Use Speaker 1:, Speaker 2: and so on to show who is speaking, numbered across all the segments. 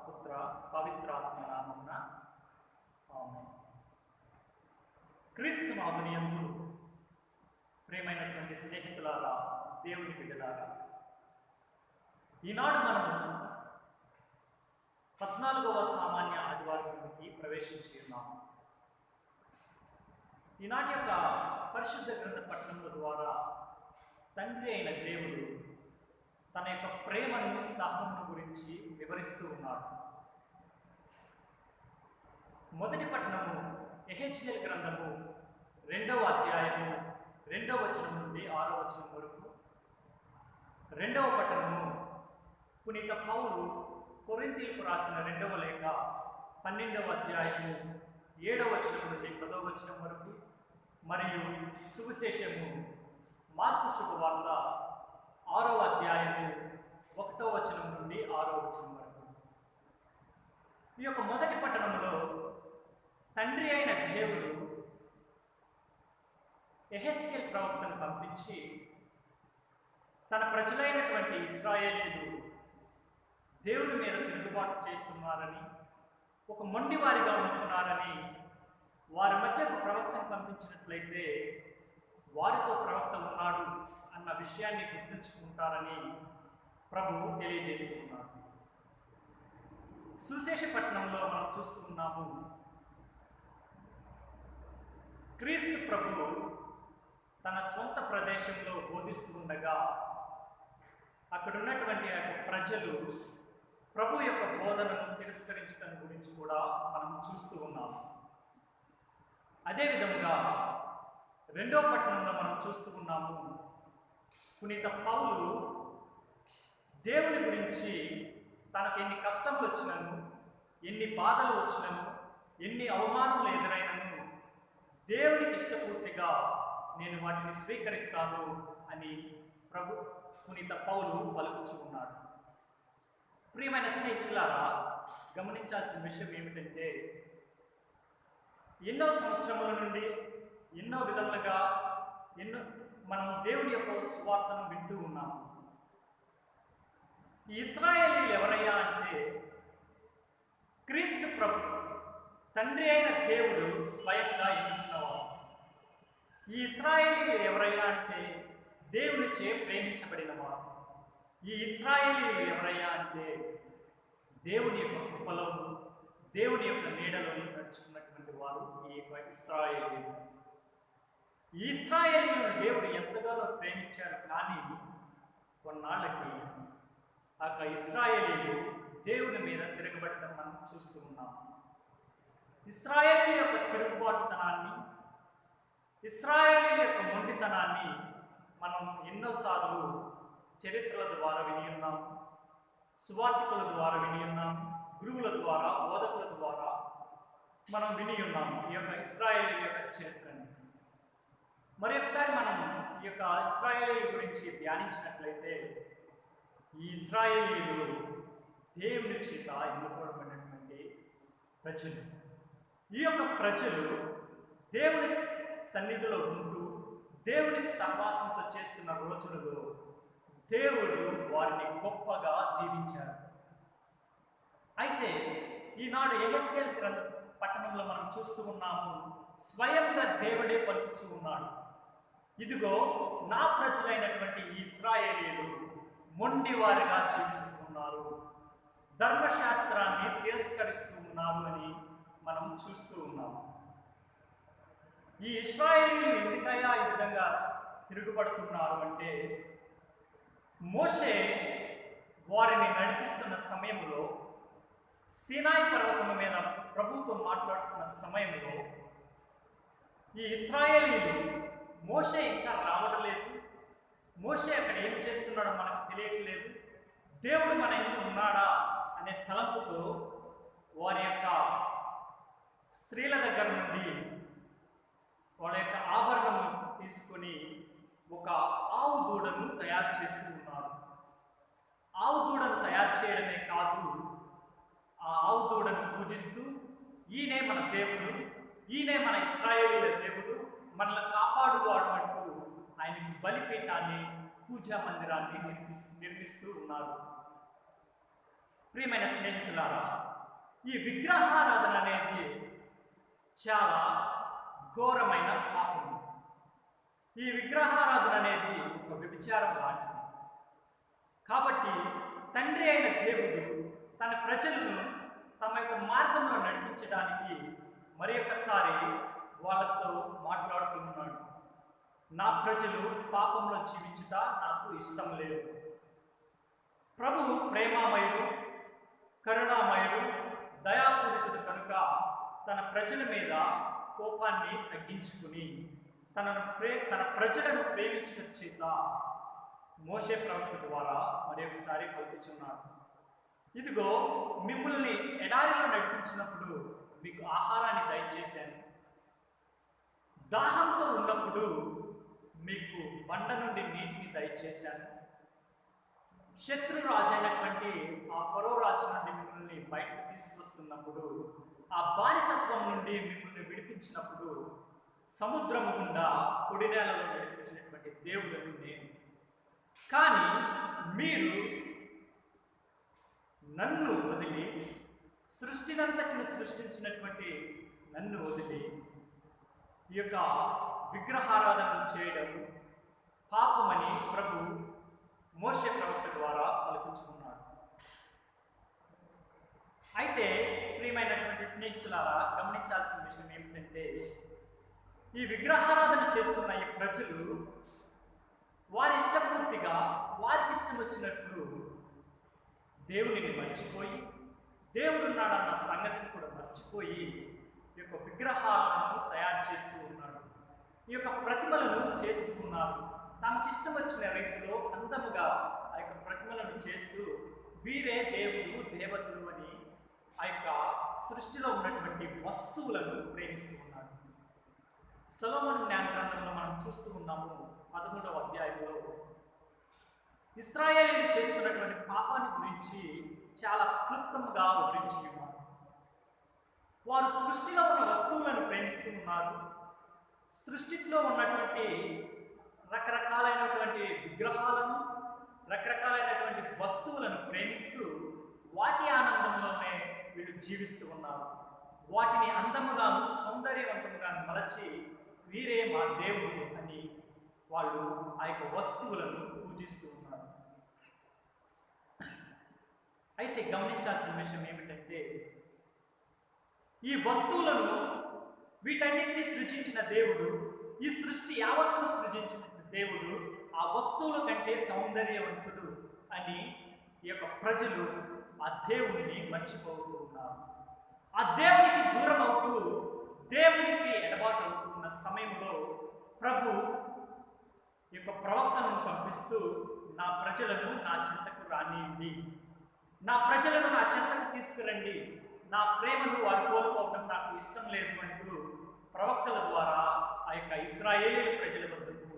Speaker 1: పుత్ర పవిత్రాత్మ నామమున ఆమేన్. క్రీస్తు నామమున యందు ప్రియమైనటువంటి స్నేహితులారా, దేవుని బిడ్డలారా, ఈనాడు మనము 14వ సామాన్య ఆదివారానికి ప్రవేశించి ఉన్నాము. ఈనాటి యొక్క పరిశుద్ధ గ్రంథ పఠనముల ద్వారా తండ్రి అయిన దేవుడు తన యొక్క ప్రేమను, సహనమును గురించి వివరిస్తూ ఉన్నాడు. మొదటి పట్టణము యెహెజ్కేలు గ్రంథము 2వ అధ్యాయము 2వ వచనం నుండి 6వ వచనం వరకు. రెండవ పట్టణము పునీత పౌలు కొరింథీయులకు రాసిన 2వ లేఖ 12వ అధ్యాయము 7వ వచనం నుండి 10వ వచనం వరకు. మరియు సువిశేషము మార్కు శుభవార్త 6వ అధ్యాయము 1వ వచనం నుండి 6వ వచనం వరకు. ఈ యొక్క మొదటి పట్టణంలో తండ్రి అయిన దేవుడు యెహెజ్కేలు ప్రవక్తను పంపించి తన ప్రజలైనటువంటి ఇశ్రాయేలీలు దేవుని మీద తిరుగుబాటు చేస్తున్నారని, ఒక మొండివారిగా ఉంటున్నారని, వారి మధ్యకు ప్రవక్తను పంపించినట్లయితే వారితో ప్రవక్త ఉన్నాడు అన్న విషయాన్ని గుర్తుంచుకుంటారని ప్రభువు తెలియజేస్తున్నాడు. సువిశేష పట్టణంలో మనం చూస్తున్నాము, క్రీస్తు ప్రభువు తన సొంత ప్రదేశంలో బోధిస్తూ ఉండగా అక్కడ ఉన్నటువంటి ప్రజలు ప్రభు యొక్క బోధనను తిరస్కరించడం గురించి కూడా మనం చూస్తూ ఉన్నాము. అదేవిధంగా రెండో పట్టణంలో మనం చూస్తూ ఉన్నాము, పునీత పౌలు దేవుని గురించి తనకు ఎన్ని కష్టములు వచ్చినను, ఎన్ని బాధలు వచ్చినను, ఎన్ని అవమానములు ఎదురైనను దేవునికి ఇష్టపూర్తిగా నేను వాటిని స్వీకరిస్తాను అని పునీత పౌలు పలుకుచూ ఉన్నాడు. ప్రియమైన స్నేహితులారా, గమనించాల్సిన విషయం ఏమిటంటే, ఎన్నో సంవత్సరముల నుండి ఎన్నో విధములుగా మనం దేవుని యొక్క సువార్తను వింటూ ఉన్నాము. ఈ ఇశ్రాయేలీయులు ఎవరయ్యా అంటే, క్రీస్తు ప్రభు తండ్రి అయిన దేవుడు స్వయంగా ఎన్నుకున్నవాడు. ఈ ఇశ్రాయేలీయులు ఎవరయ్యా అంటే, దేవునిచే ప్రేమించబడిన వారు. ఈ ఇశ్రాయేలీయులు ఎవరయ్యా అంటే, దేవుని యొక్క కృపలో, దేవుని యొక్క నీడలో నడుచుకున్నటువంటి వారు ఈ యొక్క ఇశ్రాయేలీయులు. ఈ ఇశ్రాయేలీయులను దేవుడు ఎంతగానో ప్రేమించారు. కానీ కొన్నాళ్ళకి ఆ ఇశ్రాయేలీయులు దేవుని మీద తిరగబడటం మనం చూస్తూ ఉన్నాం. ఇశ్రాయేలీయుల యొక్క తిరుగుబాటుతనాన్ని, ఇశ్రాయేలీయుల యొక్క మొండితనాన్ని మనం ఎన్నోసార్లు చరిత్రల ద్వారా విని ఉన్నాం, సువార్తికుల ద్వారా విని ఉన్నాం, గురువుల ద్వారా, బోధకుల ద్వారా మనం విని ఉన్నాము ఈ యొక్క ఇశ్రాయేలీయుల యొక్క చరిత్రని. మరి ఒకసారి మనం ఈ యొక్క ఇశ్రాయేలీయుల గురించి ధ్యానించినట్లయితే, ఈ ఇశ్రాయేలీయులు దేవుని చేత ఎన్నుకోబడినటువంటి ప్రజలు. ఈ యొక్క ప్రజలు దేవుని సన్నిధిలో ఉంటూ దేవుని సహవాసంతో చేస్తున్న రోజులలో దేవుడు వారిని గొప్పగా దీవించారు. అయితే ఈనాడు యెహెజ్కేలు గ్రంథ పట్టణంలో మనం చూస్తూ ఉన్నాము, స్వయంగా దేవుడే పలుకుతూ ఉన్నాడు, ఇదిగో నా ప్రజలైనటువంటి ఈ ఇశ్రాయేలీయులు మొండివారిగా జీవిస్తున్నారు, ధర్మశాస్త్రాన్ని తిరస్కరిస్తూ ఉన్నారు అని మనం చూస్తూ ఉన్నాము. ఈ ఇశ్రాయేలీయులు ఎందుకయ్యా ఈ విధంగా తిరుగుబడుతున్నారు అంటే, మోషే వారిని నడిపిస్తున్న సమయంలో, సీనాయి పర్వతం మీద ప్రభుతో మాట్లాడుతున్న సమయంలో, ఈ ఇశ్రాయేలీయులు మోషే ఇంకా రావడం లేదు, మోషే అక్కడ ఏం చేస్తున్నాడో మనకు తెలియట్లేదు, దేవుడు మన ఎందుకు ఉన్నాడా అనే తలంపుతో వారి యొక్క స్త్రీల దగ్గర నుండి వాళ్ళ యొక్క ఆభరణము తీసుకొని ఒక ఆవు దూడను తయారు చేస్తూ ఉన్నారు. ఆవు దూడను తయారు చేయడమే కాదు, ఆ ఆవు దూడను పూజిస్తూ, ఈయనే మన దేవుడు, ఈయనే మన ఇశ్రాయేలీయుల దేవుడు, మనల్ని కాపాడువాడు అంటూ ఆయనకు బలిపీఠాన్ని, పూజా మందిరాన్ని నిర్మిస్తూ ఉన్నారు. ప్రియమైన స్నేహితులారా, ఈ విగ్రహారాధన అనేది చాలా ఘోరమైన పాపం. ఈ విగ్రహారాధన అనేది ఒక వ్యభిచారం లాంటిది. కాబట్టి తండ్రి అయిన దేవుడు తన ప్రజలను తమ యొక్క మార్గంలో నడిపించడానికి మరి ఒకసారి వాళ్ళతో మాట్లాడుతున్నాడు. నా ప్రజలు పాపంలో జీవించుట నాకు ఇష్టం లేదు. ప్రభువు ప్రేమామయుడు, కరుణామయుడు, దయాపూరితుడు కనుక తన ప్రజల మీద కోపాన్ని తగ్గించుకుని తన ప్రజలను ప్రేమించడం చేత మోషే ప్రవక్త ద్వారా మరి ఒకసారి పలుకుచున్నాడు. ఇదిగో, మిమ్మల్ని ఎడారిలో నడిపించినప్పుడు మీకు ఆహారాన్ని దయచేశాను. దాహంతో ఉన్నప్పుడు మీకు బండ నుండి నీటిని దయచేశాను. శత్రు రాజైనటువంటి ఆ ఫరో రాజు నుండి మిమ్మల్ని బయటకు తీసుకొస్తున్నప్పుడు, ఆ బానిసత్వం నుండి మిమ్మల్ని విడిపించినప్పుడు సముద్రము గుండా పొడి నేలలో నడిపించినటువంటి దేవుడను నేను. కానీ మీరు నన్ను వదిలి, సృష్టినంతటిని సృష్టించినటువంటి నన్ను వదిలి ఈ యొక్క విగ్రహారాధన చేయడం పాపమని ప్రభు మోషే ప్రవక్త ద్వారా పలుకుచుకున్నాడు. అయితే ప్రియమైనటువంటి స్నేహితులారా, గమనించాల్సిన విషయం ఏమిటంటే, ఈ విగ్రహారాధన చేస్తున్న ఈ ప్రజలు వారి ఇష్టపూర్తిగా వారికి ఇష్టం వచ్చినట్లు దేవునిని మర్చిపోయి, దేవుడున్నాడన్న సంగతిని కూడా మర్చిపోయి ఈ యొక్క విగ్రహాలను తయారు చేస్తూ ఉన్నారు. ఈ యొక్క ప్రతిమలను చేస్తూ ఉన్నారు. తమకిష్టం వచ్చిన రీతిలో అందముగా ఆ యొక్క ప్రతిమలను చేస్తూ వీరే దేవుడు, దేవతలు అని ఆ యొక్క సృష్టిలో ఉన్నటువంటి వస్తువులను ప్రేమిస్తూ ఉన్నారు. సొలొమోను జ్ఞాన గ్రంథంలో మనం చూస్తూ ఉన్నాము. 13వ అధ్యాయంలో ఇశ్రాయేలీయులు చేస్తున్నటువంటి పాపాన్ని గురించి చాలా క్లుప్తంగా వివరించి ఉన్నారు. వారు సృష్టిలో ఉన్న వస్తువులను ప్రేమిస్తూ ఉన్నారు. సృష్టిలో ఉన్నటువంటి రకరకాలైనటువంటి విగ్రహాలను, రకరకాలైనటువంటి వస్తువులను ప్రేమిస్తూ వాటి ఆనందంలోనే వీళ్ళు జీవిస్తూ ఉన్నారు. వాటిని అందముగాను సౌందర్యవంతముగాను మలచి వీరే మా దేవుడు అని వాళ్ళు ఆ యొక్క వస్తువులను పూజిస్తూ ఉన్నారు. అయితే గమనించాల్సిన విషయం ఏమిటంటే, ఈ వస్తువులను, వీటన్నిటిని సృజించిన దేవుడు, ఈ సృష్టి యావత్తును సృజించిన దేవుడు ఆ వస్తువుల కంటే సౌందర్యవంతుడు అని ఈ యొక్క ప్రజలు ఆ దేవుడిని మర్చిపోతూ ఉన్నారు. ఆ దేవునికి దూరం అవుతూ, దేవునికి ఎడబాటు అవుతున్న సమయంలో ప్రభు ఈ యొక్క ప్రవక్తను పంపిస్తూ, నా ప్రజలను నా చెంతకు రానియండి, నా ప్రజలను నా చెంతకు తీసుకురండి, నా ప్రేమను వారు కోల్పోవడం నాకు ఇష్టం లేదు అంటూ ప్రవక్తల ద్వారా ఆ యొక్క ఇశ్రాయేలీయుల ప్రజల వద్దకు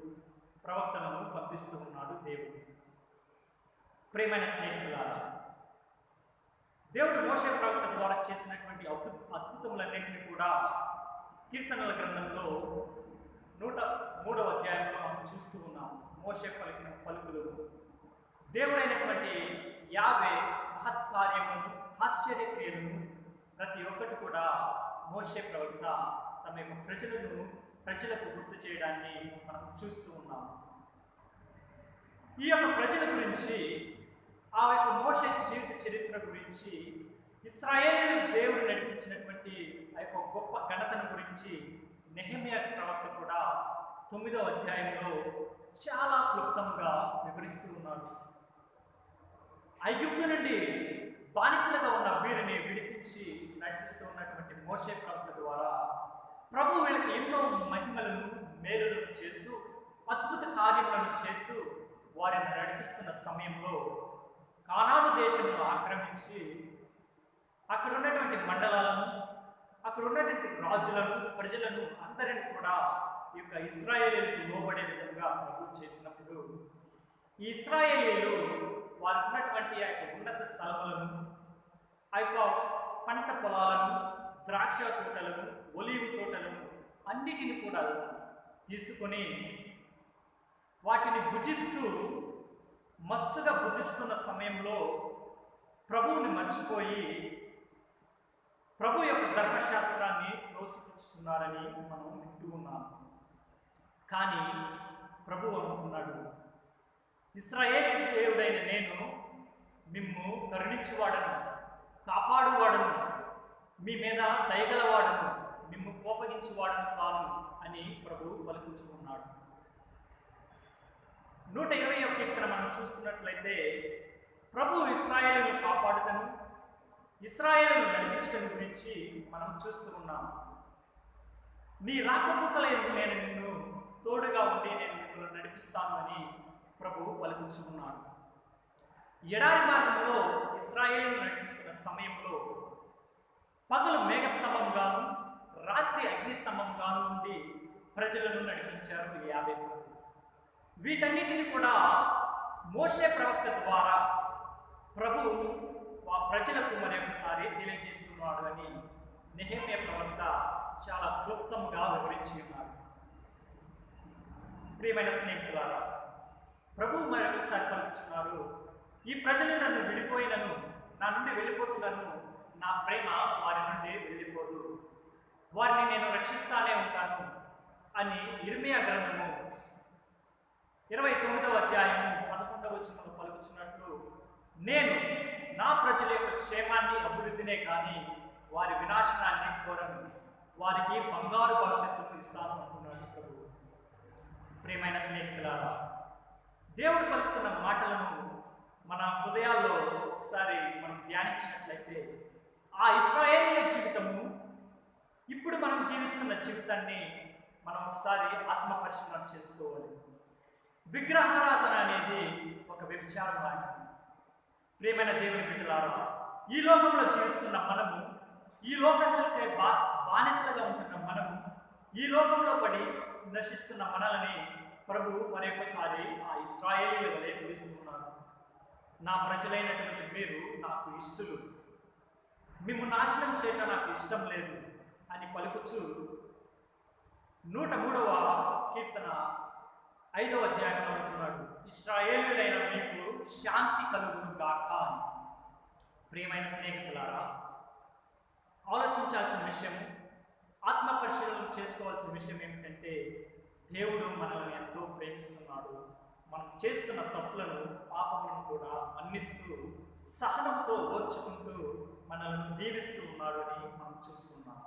Speaker 1: ప్రవక్తలను పంపిస్తూ ఉన్నాడు దేవుడు. ప్రియమైన స్నేహితులారా, దేవుడు మోషే ప్రవక్త ద్వారా చేసినటువంటి అద్భుతములన్నింటినీ కూడా కీర్తనల గ్రంథంలో 103వ అధ్యాయంలో మనం చూస్తూ ఉన్నాం. మోషే పలికిన పలుకులు, దేవుడైనటువంటి యావే మహత్కార్యమును, ఆశ్చర్యక్రియలను ప్రతి ఒక్కటి కూడా మోషే ప్రవక్త తమ యొక్క ప్రజలకు గుర్తు చేయడాన్ని మనం చూస్తూ ఉన్నాం. ఈ యొక్క ప్రజల గురించి, ఆ యొక్క మోషే జీవిత చరిత్ర గురించి, ఇశ్రాయేలీయులు దేవుడు నడిపించినటువంటి ఆ యొక్క గొప్ప ఘనతను గురించి నెహెమ్యా ప్రవక్త కూడా 9వ అధ్యాయంలో చాలా క్లుప్తంగా వివరిస్తూ ఉన్నారు. ఐగుప్తు నుండి బానిసలుగా ఉన్న వీరిని విడిపించి నడిపిస్తూ ఉన్నటువంటి మోషే ప్రవక్త ద్వారా ప్రభు వీళ్ళకి ఎన్నో మహిమలను, మేలులను చేస్తూ, అద్భుత కార్యములను చేస్తూ వారిని నడిపిస్తున్న సమయంలో కానాను దేశంలో ఆక్రమించి అక్కడ ఉన్నటువంటి మండలాలను, అక్కడ ఉన్నటువంటి రాజులను, ప్రజలను అందరిని కూడా ఈ యొక్క ఇశ్రాయేలీయులకు లోబడే విధంగా ప్రభు చేసినప్పుడు, ఈ ఇశ్రాయేలీయులు వారికి ఉన్నటువంటి ఆ యొక్క ఉన్నత స్థలములను, ఆ యొక్క పంట పొలాలను, ద్రాక్ష తోటలను, ఒలీవు తోటలను అన్నిటిని కూడా తీసుకొని వాటిని భుజిస్తూ మస్తుగా భుజిస్తున్న సమయంలో ప్రభువుని మర్చిపోయి ప్రభు యొక్క ధర్మశాస్త్రాన్ని త్రోసిపుచ్చుతున్నారని మనం వింటూ ఉన్నాం. కానీ ప్రభు అనుకున్నాడు, ఇశ్రాయేలు దేవుడైన నేను మిమ్ము కరుణించువాడను, కాపాడువాడను, మీ మీద దయగలవాడను, మిమ్ము కోపగించువాడను కాను అని ప్రభు పలుకుచున్నాడు. 121 కీర్తన మనం చూస్తున్నట్లయితే ప్రభు ఇశ్రాయేలును కాపాడుటను, ఇశ్రాయేలును నడిపించడం గురించి మనం చూస్తూ ఉన్నాం. నీ రాకపోకల యందు నేను నిన్ను తోడుగా ఉండి నేను నిన్ను నడిపిస్తాను అని ప్రభు పలుకుచున్నాడు. ఎడారి మార్గంలో ఇశ్రాయేలును నడిపిస్తున్న సమయంలో పగలు మేఘస్తంభంగాను రాత్రి అగ్నిస్తంభంగాను ఉండి ప్రజలను నడిపించారు 50 మంది. వీటన్నిటిని కూడా మోషే ప్రవక్త ద్వారా ప్రభు ఆ ప్రజలకు మరొకసారి తెలియజేస్తున్నాడు అని నెహెమ్యా ప్రవక్త చాలా క్లుప్తంగా వివరించి ఉన్నారు. ప్రియమైన స్నేహితులారా, ప్రభు మరొకసారి పలుకుతున్నారు, ఈ ప్రజలు నన్ను విడిపోయినను, నా నుండి వెళ్ళిపోతున్నాను, నా ప్రేమ వారి నుండి వెళ్ళిపోదు, వారిని నేను రక్షిస్తానే ఉంటాను అని ఇర్మియా గ్రంథము 29వ అధ్యాయము 11వ వచనంలో పలుకుతున్నట్లు, నేను నా ప్రజల యొక్క క్షేమాన్ని అభివృద్ధినే కానీ వారి వినాశనాన్ని కోరను, వారికి బంగారు భవిష్యత్తును ఇస్తాను అంటున్నాడు ప్రభు. ప్రియమైన స్నేహితులారా, దేవుడు పలుకుతున్న మాటలను మన హృదయాల్లో ఒకసారి మనం ధ్యానించినట్లయితే ఆ ఇశ్రాయేలీయుల జీవితము ఇప్పుడు మనం జీవిస్తున్న జీవితాన్ని మనం ఒకసారి ఆత్మపరిశీలన చేసుకోవాలి. విగ్రహారాధన అనేది ఒక వ్యభిచారం లాంటిది. ప్రియమైన దేవుని బిడ్డలారా, ఈ లోకంలో జీవిస్తున్న మనము, ఈ లోకస్తులకే బానిసలుగా ఉంటున్న మనము, ఈ లోకంలో పడి నశిస్తున్న మనల్ని ప్రభు మరొకసారి ఆ ఇశ్రాయేలీయుల వలె పిలుస్తున్నారు. నా ప్రజలైనటువంటి మీరు నాకు ఇష్టలు, మిమ్ము నాశనం చేయటం నాకు ఇష్టం లేదు అని పలుకుచు 103వ కీర్తన 5వ అధ్యాయంలో అంటున్నాడు, ఇశ్రాయేలీయులైన మీకు శాంతి కలుగును గాక అని. ప్రియమైన స్నేహితులారా, ఆలోచించాల్సిన విషయం, ఆత్మ పరిశీలన చేసుకోవాల్సిన విషయం ఏమిటంటే, దేవుడు మనల్ని ఎంతో ప్రేమిస్తున్నాడు. మనం చేస్తున్న తప్పులను, పాపములను కూడా మన్నిస్తూ సహనంతో ఓర్చుకుంటూ మనల్ని దీవిస్తూ ఉన్నాడు అని మనం చూస్తున్నాం.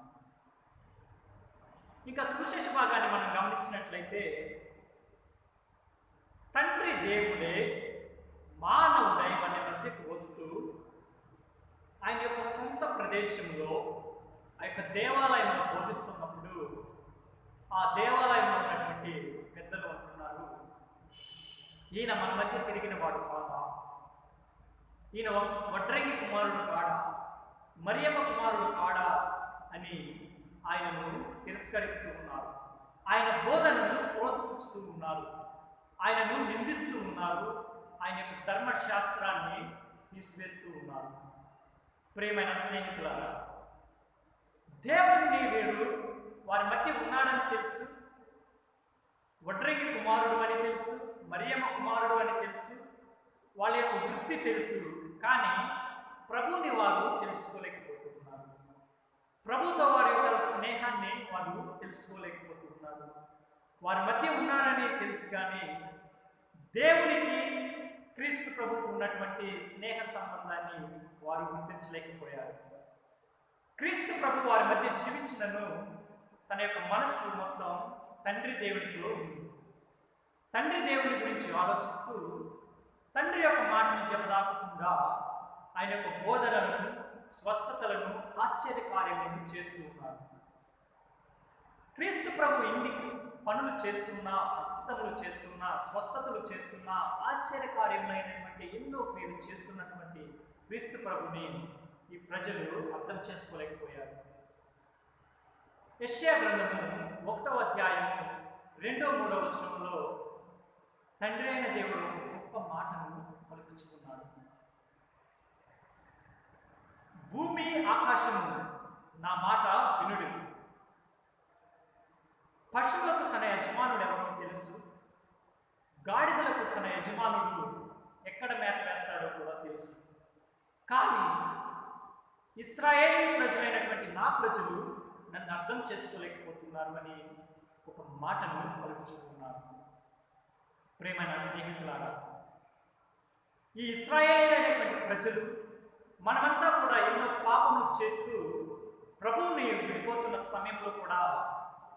Speaker 1: ఇంకా సువిశేష భాగాన్ని మనం గమనించినట్లయితే, తండ్రి దేవుడే మానవుడై మన మధ్యకు వస్తూ ఆయన యొక్క సొంత ప్రదేశంలో ఆ యొక్క దేవాలయంలో బోధిస్తున్నప్పుడు ఆ దేవాలయంలో ఉన్నటువంటి పెద్దలు అంటున్నారు, ఈయన మన మధ్య తిరిగిన వాడు కాదా, ఈయన వడ్రంగి కుమారుడు కాడా, మరియమ్మ కుమారుడు కాడా అని ఆయనను తిరస్కరిస్తూ ఉన్నారు. ఆయన బోధనను త్రోసిపుచ్చుతూ ఉన్నారు, ఆయనను నిందిస్తూ ఉన్నారు, ఆయన యొక్క ధర్మశాస్త్రాన్ని తీసివేస్తూ ఉన్నారు. ప్రియమైన స్నేహితులారా, దేవుడిని వీడు వారి మధ్య ఉన్నాడని తెలుసు, వడ్రంగి కుమారుడు అని తెలుసు, మరియమ్మ కుమారుడు అని తెలుసు, వాళ్ళ యొక్క వృత్తి తెలుసు, కానీ ప్రభుని వారు తెలుసుకోలేకపోతున్నారు. ప్రభుతో వారి యొక్క స్నేహాన్ని వారు తెలుసుకోలేకపోతున్నారు. వారి మధ్య ఉన్నారని తెలుసు, కానీ దేవునికి క్రీస్తు ప్రభువుకు ఉన్నటువంటి స్నేహ సంబంధాన్ని వారు గుర్తించలేకపోయారు. క్రీస్తు ప్రభు వారి మధ్య జీవించినను తన యొక్క మనస్సు మొత్తం తండ్రి దేవునితో ఉంది. తండ్రి దేవుని గురించి ఆలోచిస్తూ తండ్రి యొక్క మాటను జపదాకుండా ఆయన యొక్క బోధనలను, స్వస్థతలను, ఆశ్చర్యకార్యములను చేస్తూ ఉన్నారు. క్రీస్తు ప్రభు ఇంటికి పనులు చేస్తున్నా, అద్భుతములు చేస్తున్నా, స్వస్థతలు చేస్తున్నా, ఆశ్చర్యకార్యములైనటువంటి ఎన్నో క్రియలు చేస్తున్నటువంటి క్రీస్తు ప్రభుని ఈ ప్రజలు అర్థం చేసుకోలేకపోయారు. యెషయా గ్రంథము 1వ అధ్యాయము 2-3 వచనంలో తండ్రి అయిన దేవుడు ఒక గొప్ప మాటను పలుకుచుకున్నాడు. భూమి ఆకాశము నా మాట వినుడు, పశువులకు తన యజమానుడు ఎవరో తెలుసు, గాడిదలకు తన యజమానుడు ఎక్కడ మేత వేస్తాడో కూడా తెలుసు, కానీ ఇశ్రాయేలీ ప్రజలైనటువంటి నా ప్రజలు నన్ను అర్థం చేసుకోలేకపోతున్నారు అని ఒక మాటను పలుకుచున్నారు. ప్రేమైన స్నేహితులారా, ఈ ఇశ్రాయేలీలైనటువంటి ప్రజలు మనమంతా కూడా ఎన్నో పాపములు చేస్తూ ప్రభువుని విడిపోతున్న సమయంలో కూడా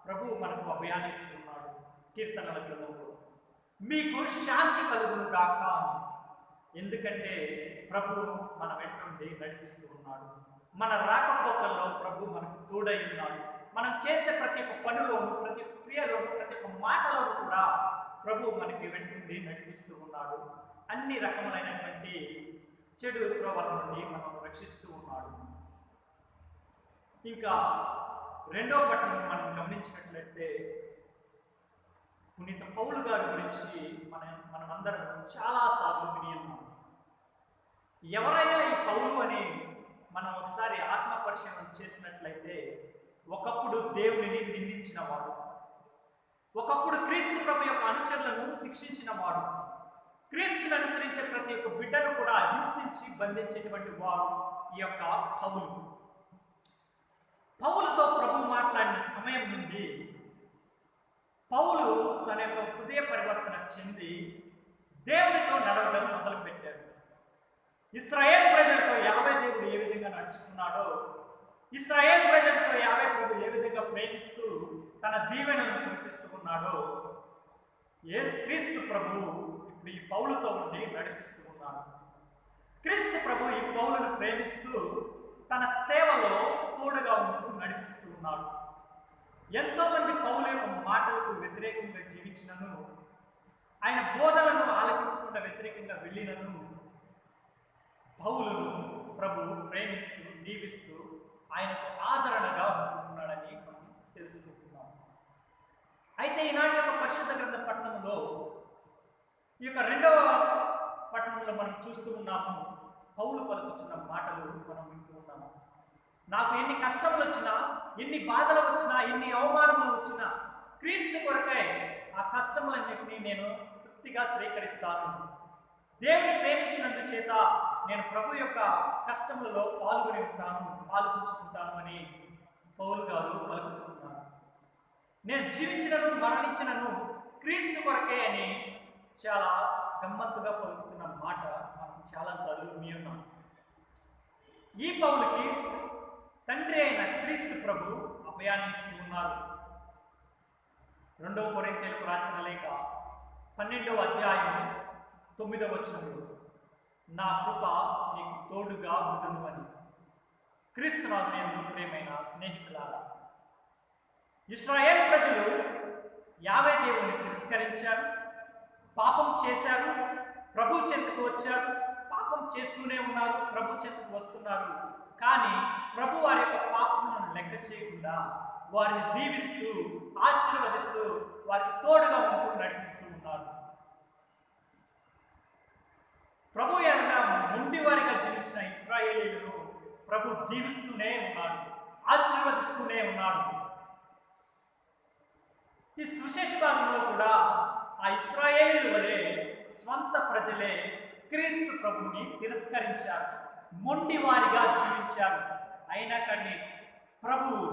Speaker 1: ప్రభువు మనకు అభయాన్ని ఇస్తున్నాడు. కీర్తనల గ్రంథంలో మీకు శాంతి కలుగును గాక, ఎందుకంటే ప్రభు మన వెంట నుండి నడిపిస్తూ ఉన్నాడు. మన రాకపోకల్లో ప్రభు మనకు తోడై ఉన్నాడు. మనం చేసే ప్రతి ఒక్క పనిలోను, ప్రతి ఒక్క క్రియలోను, ప్రతి ఒక్క మాటలోను కూడా ప్రభు మనకి వెంట నుండి నడిపిస్తూ ఉన్నాడు. అన్ని రకములైనటువంటి చెడు త్రోవల నుండి మనం రక్షిస్తూ ఉన్నాడు. ఇంకా రెండో పట్టణం మనం గమనించినట్లయితే పునీత పౌలు గారి గురించి మనమందరం చాలాసార్లు విని ఉన్నాం. ఎవరయ్యా ఈ పౌలు అని మనం ఒకసారి ఆత్మ పరిశీలన చేసినట్లయితే, ఒకప్పుడు దేవునిని నిందించిన వాడు, ఒకప్పుడు క్రీస్తు ప్రభు యొక్క అనుచరులను శిక్షించిన వాడు, క్రీస్తుని అనుసరించే ప్రతి ఒక్క బిడ్డను కూడా హింసించి బంధించేటువంటి వాడు ఈ యొక్క పౌలుతో ప్రభు మాట్లాడిన సమయం నుండి పౌలు తన యొక్క హృదయ పరివర్తన చెంది దేవునితో నడవడం మొదలుపెట్టాడు. ఇశ్రాయేల్ ప్రజలతో యావే దేవుడు ఏ విధంగా నడుచుకున్నాడో, ఇశ్రాయేల్ ప్రజలతో యావే ప్రభు ఏ విధంగా ప్రేమిస్తూ తన దీవెనలను కురిపిస్తూ ఉన్నాడో, క్రీస్తు ప్రభు ఇప్పుడు ఈ పౌలుతో ఉండి నడిపిస్తూ ఉన్నాడు. క్రీస్తు ప్రభు ఈ పౌలును ప్రేమిస్తూ తన సేవలో తోడుగా ఉంటూ నడిపిస్తూ ఉన్నాడు. ఎంతో మంది పౌలు యొక్క మాటలకు వ్యతిరేకంగా జీవించినను, ఆయన బోధనను ఆలకించకుండా వ్యతిరేకంగా వెళ్ళినను, పౌలును ప్రభు ప్రేమిస్తూ దీవిస్తూ ఆయనకు ఆదరణగా ఉంటున్నాడని మనం తెలుసుకుంటున్నాం. అయితే ఈనాటి యొక్క పరిశుద్ధ గ్రంథ పట్టణంలో, ఈ యొక్క రెండవ పట్టణంలో మనం చూస్తూ ఉన్నాము. పౌలు పలుకుతున్న మాటలు మనం వింటూ ఉన్నాము. నాకు ఎన్ని కష్టములు వచ్చినా, ఎన్ని బాధలు వచ్చినా, ఎన్ని అవమానములు వచ్చినా, క్రీస్తు కొరకై ఆ కష్టములన్నింటినీ నేను తృప్తిగా స్వీకరిస్తాను. దేవుని ప్రేమించినందు చేత నేను ప్రభు యొక్క కష్టములలో పాల్గొని ఉంటాను, పాల్గొంచుకుంటాను అని పౌలు గారు పలుకుతున్నారు. నేను జీవించినను మరణించినను క్రీస్తు కొరకే అని చాలా గమ్మత్తుగా పలుకుతున్న మాట మనం చాలాసార్లు విని ఉన్నాం. ఈ పౌలుకి తండ్రి అయిన క్రీస్తు ప్రభు అభయాన్ని ఇస్తూ ఉన్నారు. 2 కొరింథీయులకు రాసిన లేఖ 12వ అధ్యాయం 9వ వచనంలో, నా కృప నీకు తోడుగా ఉండును అని. క్రీస్తునాథుని ప్రియమైన స్నేహితులారా, ఇశ్రాయేలు ప్రజలు యావే దేవుని తిరస్కరించారు, పాపం చేశారు, ప్రభు చెంతకు వచ్చారు, పాపం చేస్తూనే ఉన్నారు, ప్రభు చెంతకు వస్తున్నారు. కానీ ప్రభు వారి యొక్క పాపములను లెక్క చేయకుండా వారిని దీవిస్తూ ఆశీర్వదిస్తూ వారికి తోడుగా ఉంటూ నడిపిస్తూ ఉన్నారు. ప్రభు ఎడల మొండి వారిగా జీవించిన ఇశ్రాయేలీయులను ప్రభు దీవిస్తూనే ఉన్నాడు, ఆశీర్వదిస్తూనే ఉన్నాడు. ఈ సువిశేష భాగంలో కూడా ఆ ఇశ్రాయేలీయుల వలె స్వంత ప్రజలే క్రీస్తు ప్రభుని తిరస్కరించారు, మొండి వారిగా జీవించారు. అయినా కానీ ప్రభువు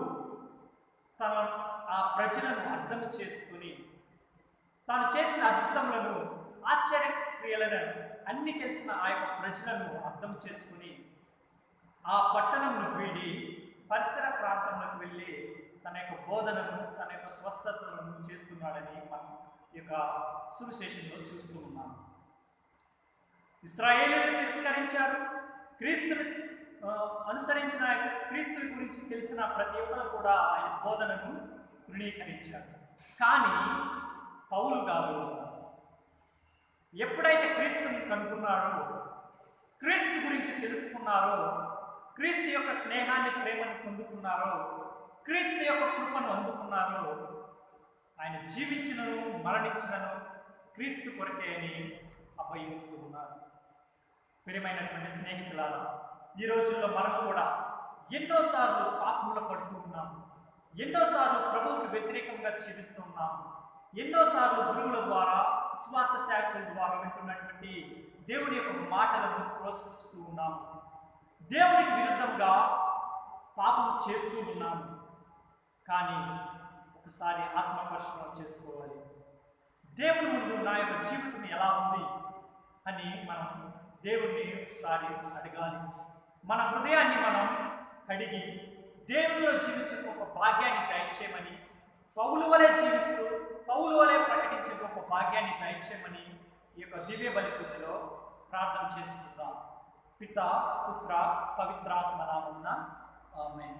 Speaker 1: తన ఆ ప్రజలను అర్థం చేసుకుని తాను చేసిన అద్భుతములను, ఆశ్చర్యక్రియలను అన్ని తెలిసిన ఆ యొక్క ప్రజలను అర్థం చేసుకుని ఆ పట్టణంను వీడి పరిసర ప్రాంతంలోకి వెళ్ళి తన యొక్క బోధనను, తన యొక్క స్వస్థతలను చేస్తున్నాడని మనం ఈ యొక్క సువిశేషంలో చూస్తూ ఉన్నాం. ఇశ్రాయేలీయులు తిరస్కరించారు, క్రీస్తుని అనుసరించిన క్రీస్తుని గురించి తెలిసిన ప్రతి ఒక్కరు కూడా ఆయన బోధనను తృణీకరించారు. కానీ పౌలు గారు ఎప్పుడైతే క్రీస్తుని కనుక్కున్నారో, క్రీస్తు గురించి తెలుసుకున్నారో, క్రీస్తు యొక్క స్నేహాన్ని, ప్రేమను పొందుకున్నారో, క్రీస్తు యొక్క కృపను అందుకున్నారో, ఆయన జీవించినను మరణించినను క్రీస్తు కొరకే అని అభయిస్తూ ఉన్నారు. ప్రియమైనటువంటి స్నేహితులారా, ఈ రోజుల్లో మనం కూడా ఎన్నోసార్లు పాపంలో పడుతూ ఉన్నాము, ఎన్నోసార్లు ప్రభువుకి వ్యతిరేకంగా జీవిస్తూ ఉన్నాము, ఎన్నోసార్లు గురువుల ద్వారా, స్వార్థ సేవకుల ద్వారా వింటున్నటువంటి దేవుని యొక్క మాటలను ప్రోత్సహిస్తూ ఉన్నాము. దేవునికి విరుద్ధంగా పాపం చేస్తూ ఉన్నాను, కానీ ఒకసారి ఆత్మపరిశీలన చేసుకోవాలి. దేవుని ముందు నా యొక్క జీవితం ఎలా ఉంది అని మనం దేవుణ్ణి ఒకసారి అడగాలి. మన హృదయాన్ని మనం కడిగి దేవునిలో జీవించే గొప్ప భాగ్యాన్ని దయచేయమని, పౌలు వలె జీవిస్తూ పౌలు వలె ప్రకటించే గొప్ప భాగ్యాన్ని దయచేయమని ఈ యొక్క దివ్య బలి పూజలో ప్రార్థన చేసుకుందాం. పిత, పుత్ర, పవిత్రాత్మ నామమున ఆమేన్.